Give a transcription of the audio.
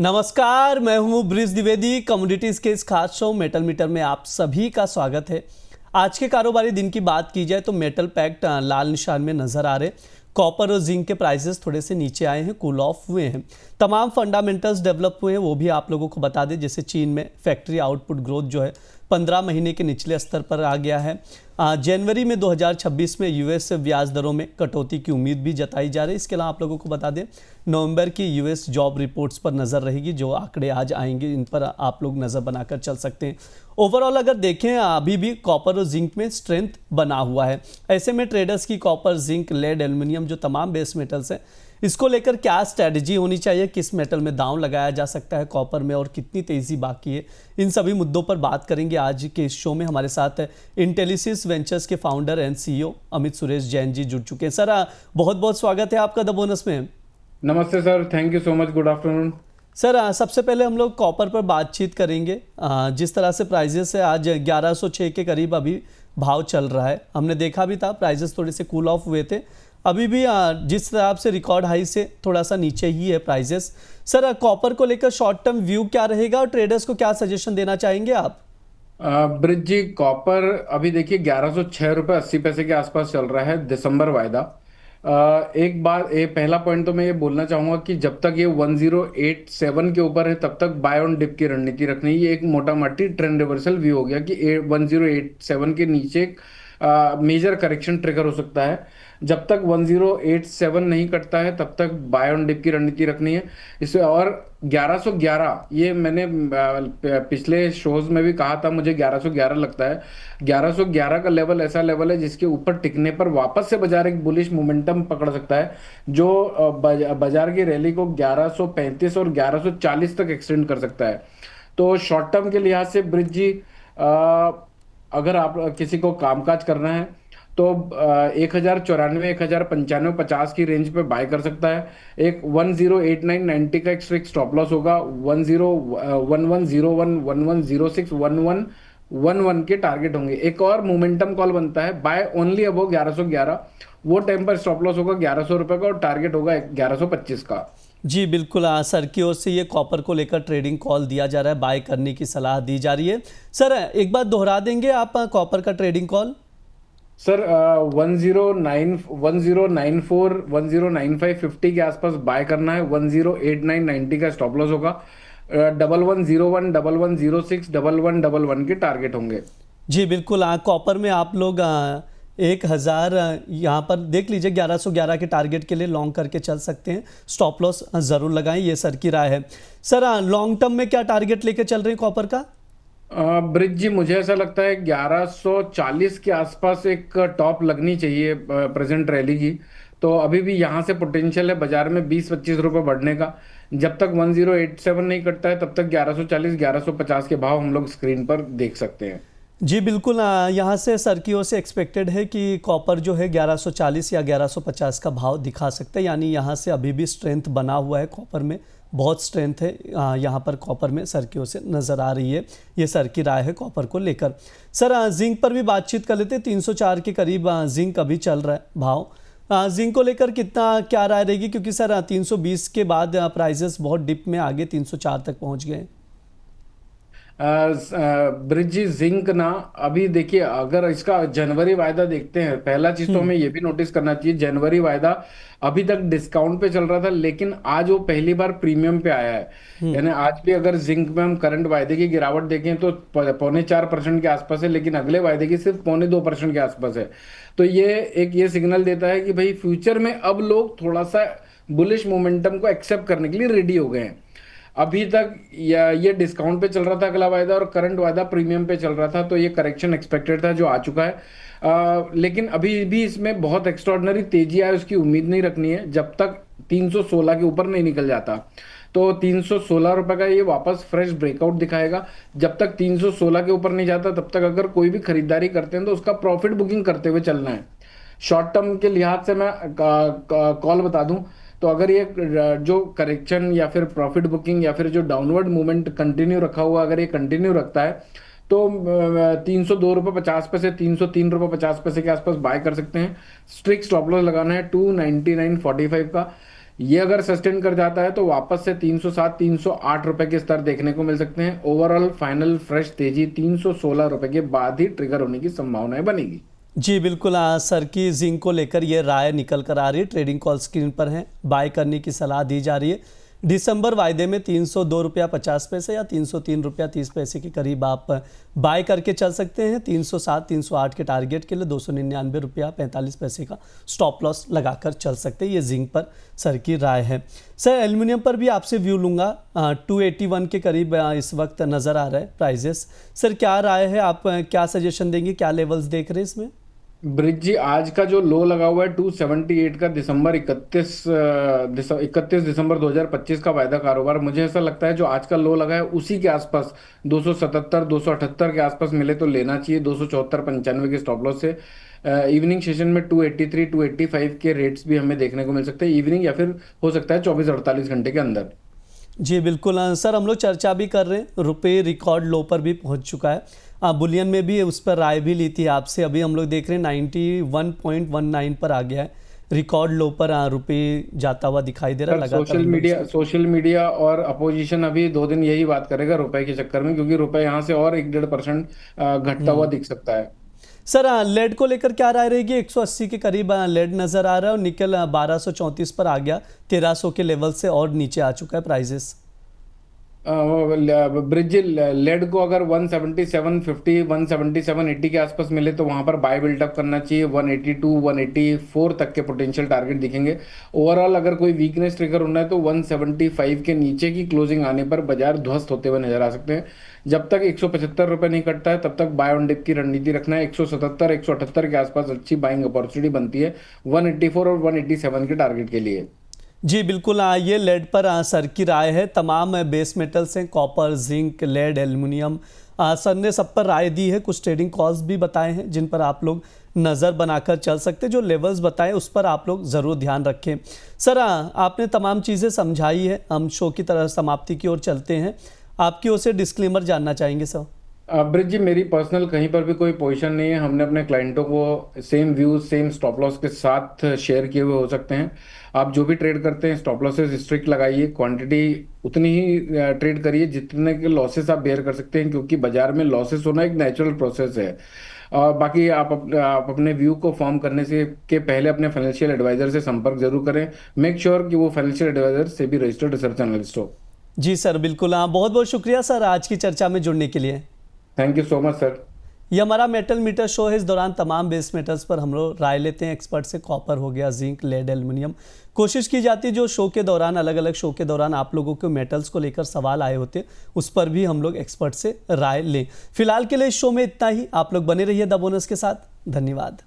नमस्कार, मैं हूं ब्रिज द्विवेदी। कमोडिटीज के इस खास शो मेटल मीटर में आप सभी का स्वागत है। आज के कारोबारी दिन की बात की जाए तो मेटल पैक्ट लाल निशान में नजर आ रहे। कॉपर और जिंक के प्राइसेस थोड़े से नीचे आए हैं, कूल ऑफ हुए हैं। तमाम फंडामेंटल्स डेवलप हुए हैं, वो भी आप लोगों को बता दें। जैसे चीन में फैक्ट्री आउटपुट ग्रोथ जो है 15 महीने के निचले स्तर पर आ गया है। जनवरी में 2026 में यूएस ब्याज दरों में कटौती की उम्मीद भी जताई जा रही है। इसके अलावा आप लोगों को बता दें नवंबर की यूएस जॉब रिपोर्ट्स पर नज़र रहेगी। जो आंकड़े आज आएंगे इन पर आप लोग नज़र बनाकर चल सकते हैं। ओवरऑल अगर देखें अभी भी कॉपर और जिंक में स्ट्रेंथ बना हुआ है। ऐसे में ट्रेडर्स की कॉपर, जिंक, लेड, एल्युमिनियम जो तमाम बेस मेटल्स हैं, इसको लेकर क्या स्ट्रैटेजी होनी चाहिए, किस मेटल में दांव लगाया जा सकता है कॉपर में और कितनी तेज़ी बाकी है, इन सभी मुद्दों पर बात करेंगे आज के इस शो में। हमारे साथ इंटेलिसिस वेंचर्स के founder and CEO Amit Suresh Jain ji जुड़ चुके हैं। सर बहुत बहुत स्वागत है आपका द बोनस में। नमस्ते sir, thank you so much, good afternoon. Sir सबसे पहले हम लोग कॉपर पर बातचीत करेंगे। जिस तरह से प्राइजेस है आज 1106 के करीब अभी भाव चल रहा है। हमने देखा भी था प्राइजेस थोड़े से कूल ऑफ हुए थे। अभी भी जिस तरह से रिकॉर्ड हाई से थोड़ा सा नीचे ही है प्राइजेस। सर कॉपर को लेकर शॉर्ट टर्म व्यू क्या रहेगा और ट्रेडर्स को क्या सजेशन देना चाहेंगे आप? ब्रिज जी, कॉपर अभी देखिए 1106 रुपये 80 पैसे के आसपास चल रहा है दिसंबर वायदा। एक बार पहला पॉइंट तो मैं ये बोलना चाहूंगा कि जब तक ये 1087 के ऊपर है तब तक बाय ऑन डिप की रणनीति रखनी है। ये एक मोटा माटी ट्रेंड रिवर्सल व्यू हो गया कि 1087 के नीचे मेजर करेक्शन ट्रिगर हो सकता है। जब तक 1087 नहीं कटता है तब तक बाय ऑन डिप की रणनीति रखनी है इसे। और 1111 ये मैंने पिछले शोज में भी कहा था, मुझे 1111 लगता है। 1111 का लेवल ऐसा लेवल है जिसके ऊपर टिकने पर वापस से बाजार एक बुलिश मोमेंटम पकड़ सकता है, जो बाजार की रैली को 1135 और 1140 तक एक्सटेंड कर सकता है। तो शॉर्ट टर्म के लिहाज से ब्रिज जी, अगर आप किसी को कामकाज करना है तो 1094, 1095, 50 की रेंज पे बाय कर सकता है। एक 108990 का एक स्ट्रिक्ट स्टॉप लॉस होगा। 1101, 1106, 1111 के टारगेट होंगे। एक और मोमेंटम कॉल बनता है बाय ओनली अबो 1111, वो टाइम पर स्टॉप लॉस होगा 1100 रुपए का और टारगेट होगा 1125 का। जी बिल्कुल। सर की ओर से ये कॉपर को लेकर ट्रेडिंग कॉल दिया जा रहा है, बाय करने की सलाह दी जा रही है। सर एक बार दोहरा देंगे आप कॉपर का ट्रेडिंग कॉल? सर 1094, 1095, 50 के आसपास बाय करना है। 108990 का स्टॉप लॉस होगा। 1101, 1106, 1111 के टारगेट होंगे। जी बिल्कुल। कॉपर में आप लोग 1000 यहाँ पर देख लीजिए 1111 के टारगेट के लिए लॉन्ग करके चल सकते हैं। स्टॉप लॉस ज़रूर लगाएं, ये सर की राय है। सर लॉन्ग टर्म में क्या टारगेट लेके चल रहे हैं कॉपर का? ब्रिज जी, मुझे ऐसा लगता है 1140 के आसपास एक टॉप लगनी चाहिए प्रेजेंट रैली की। तो अभी भी यहाँ से पोटेंशियल है बाजार में 20-25 रुपए बढ़ने का। जब तक 1087 नहीं कटता है तब तक 1140, 1150 के भाव हम लोग स्क्रीन पर देख सकते हैं। जी बिल्कुल। यहाँ से सर की ओर से एक्सपेक्टेड है कि कॉपर जो है 1140 या 1150 का भाव दिखा सकता है। यानी यहाँ से अभी भी स्ट्रेंथ बना हुआ है कॉपर में, बहुत स्ट्रेंथ है यहाँ पर कॉपर में सर की ओर से नज़र आ रही है। ये सर की राय है कॉपर को लेकर। सर जिंक पर भी बातचीत कर लेते हैं। 304 के करीब जिंक अभी चल रहा है भाव। जिंक को लेकर कितना क्या राय रहेगी, क्योंकि सर 320 के बाद प्राइजेस बहुत डिप में आगे 304 तक पहुँच गए। ब्रिज जी, जिंक ना अभी देखिए, अगर इसका जनवरी वायदा देखते हैं, पहला चीज तो हमें ये भी नोटिस करना चाहिए, जनवरी वायदा अभी तक डिस्काउंट पे चल रहा था लेकिन आज वो पहली बार प्रीमियम पे आया है। यानी आज भी अगर जिंक में हम करंट वायदे की गिरावट देखें तो 4.25% के आसपास है, लेकिन अगले वायदे की सिर्फ 2.25% के आसपास है। तो ये सिग्नल देता है कि भाई फ्यूचर में अब लोग थोड़ा सा बुलिश मोमेंटम को एक्सेप्ट करने के लिए रेडी हो गए हैं। अभी तक ये डिस्काउंट पे चल रहा था अगला वायदा और करंट वायदा प्रीमियम पे चल रहा था, तो ये करेक्शन एक्सपेक्टेड था जो आ चुका है। लेकिन अभी भी इसमें बहुत एक्स्ट्रॉर्डनरी तेजी आए उसकी उम्मीद नहीं रखनी है जब तक 316 के ऊपर नहीं निकल जाता। तो 316 रुपए का ये वापस फ्रेश ब्रेकआउट दिखाएगा। जब तक 316 के ऊपर नहीं जाता तब तक अगर कोई भी खरीदारी करते हैं तो उसका प्रॉफिट बुकिंग करते हुए चलना है। शॉर्ट टर्म के लिहाज से मैं कॉल बता दूं तो अगर ये जो करेक्शन या फिर प्रॉफिट बुकिंग या फिर जो डाउनवर्ड मूवमेंट कंटिन्यू रखा हुआ, अगर ये कंटिन्यू रखता है तो 302 रुपये 50 पैसे, 303 रुपये 50 पैसे के आसपास बाय कर सकते हैं। स्ट्रिक्ट स्टॉप लॉस लगाना है 299.45 का। ये अगर सस्टेन कर जाता है तो वापस से 307 308 रुपए के स्तर देखने को मिल सकते हैं। ओवरऑल फाइनल फ्रेश तेजी 316 रुपए के बाद ही ट्रिगर होने की संभावनाएं बनेगी। जी बिल्कुल, सर की जिंक को लेकर ये राय निकल कर आ रही है। ट्रेडिंग कॉल स्क्रीन पर है, बाय करने की सलाह दी जा रही है। दिसंबर वायदे में 302 रुपया 50 पैसे या 303 रुपया 30 पैसे के करीब आप बाय करके चल सकते हैं। 307 308 के टारगेट के लिए 299 रुपया 45 पैसे का स्टॉप लॉस लगाकर चल सकते हैं। ये जिंक पर सर की राय है। सर एल्युमिनियम पर भी आपसे व्यू लूँगा। 281 के करीब इस वक्त नज़र आ रहा है प्राइजेस। सर क्या राय है, आप क्या सजेशन देंगे, क्या लेवल्स देख रहे हैं इसमें? ब्रिज जी, आज का जो लो लगा हुआ है 278 का, दिसंबर 31 दिसंबर 2025 का वायदा कारोबार, मुझे ऐसा लगता है जो आज का लो लगा है उसी के आसपास 277 278 के आसपास मिले तो लेना चाहिए। 274 95 के स्टॉप लॉस से इवनिंग सेशन में 283 285 के रेट्स भी हमें देखने को मिल सकते हैं इवनिंग, या फिर हो सकता है 24-48 घंटे के अंदर। जी बिल्कुल, सर हम लोग चर्चा भी कर रहे हैं, रुपए रिकॉर्ड लो पर भी पहुंच चुका है। बुलियन में भी उस पर राय भी ली थी आपसे। अभी हम लोग देख रहे हैं 91.19 पर आ गया है, रिकॉर्ड लो पर रुपए जाता हुआ दिखाई दे रहा है लगातार। सोशल मीडिया और अपोजिशन अभी 2 दिन यही बात करेगा रुपए के चक्कर में, क्योंकि रुपए यहाँ से और 1-1.5% घटता हुआ दिख सकता है। सर लेड को लेकर क्या राय रहेगी? 180 के करीब लेड नजर आ रहा है और निकल 1234 पर आ गया, 1300 के लेवल से और नीचे आ चुका है प्राइजेस। ब्रिज लेड को अगर 177.50 177.80 के आसपास मिले तो वहां पर बाय बिल्डअप करना चाहिए। 182 184 तक के पोटेंशियल टारगेट दिखेंगे। ओवरऑल अगर कोई वीकनेस ट्रिगर होना है तो 175 के नीचे की क्लोजिंग आने पर बाजार ध्वस्त होते हुए नजर आ सकते हैं। जब तक 175 रुपए नहीं कटता है तब तक बाय ऑन डिप की रणनीति रखना है। 177 178 के आसपास अच्छी बाइंग अपॉर्चुनिटी बनती है 184 और 187 के टारगेट के लिए। जी बिल्कुल, ये लेड पर सर की राय है। तमाम बेस मेटल्स हैं, copper, zinc, lead, aluminium, sir ने सब पर राय दी है। कुछ ट्रेडिंग कॉल्स भी बताए हैं जिन पर आप लोग नज़र बनाकर चल सकते हैं। जो लेवल्स बताए उस पर आप लोग ज़रूर ध्यान रखें। सर आपने तमाम चीज़ें समझाई है, हम शो की तरह समाप्ति की ओर चलते हैं। आपकी ओर से डिस्क्लेमर जानना चाहेंगे सर। ब्रिज जी, मेरी पर्सनल कहीं पर भी कोई पोजीशन नहीं है। हमने अपने क्लाइंटों को same views same stop loss के साथ शेयर किए हुए हो सकते हैं। आप जो भी ट्रेड करते हैं स्टॉप लॉसेस स्ट्रिक्ट लगाइए, क्वांटिटी उतनी ही ट्रेड करिए जितने के लॉसेस आप बेयर कर सकते हैं, क्योंकि बाजार में लॉसेस होना एक नेचुरल प्रोसेस है। और बाकी आप अपने व्यू को फॉर्म करने से के पहले अपने फाइनेंशियल एडवाइजर से संपर्क जरूर करें। मेक श्योर कि वो फाइनेंशियल एडवाइजर से भी रजिस्टर्ड रिसर्च एनालिस्ट हो। जी सर बिल्कुल, बहुत बहुत शुक्रिया सर आज की चर्चा में जुड़ने के लिए। Thank you so much sir. ये हमारा मेटल मीटर शो है। इस दौरान तमाम बेस मेटल्स पर हम लोग राय लेते हैं एक्सपर्ट से। कॉपर हो गया, जिंक, लेड, एल्युमिनियम। कोशिश की जाती है जो शो के दौरान, अलग अलग शो के दौरान आप लोगों को मेटल्स को लेकर सवाल आए होते उस पर भी हम लोग एक्सपर्ट से राय लें। फिलहाल के लिए इस शो में इतना ही। आप लोग बने रहिए द बोनस के साथ। धन्यवाद।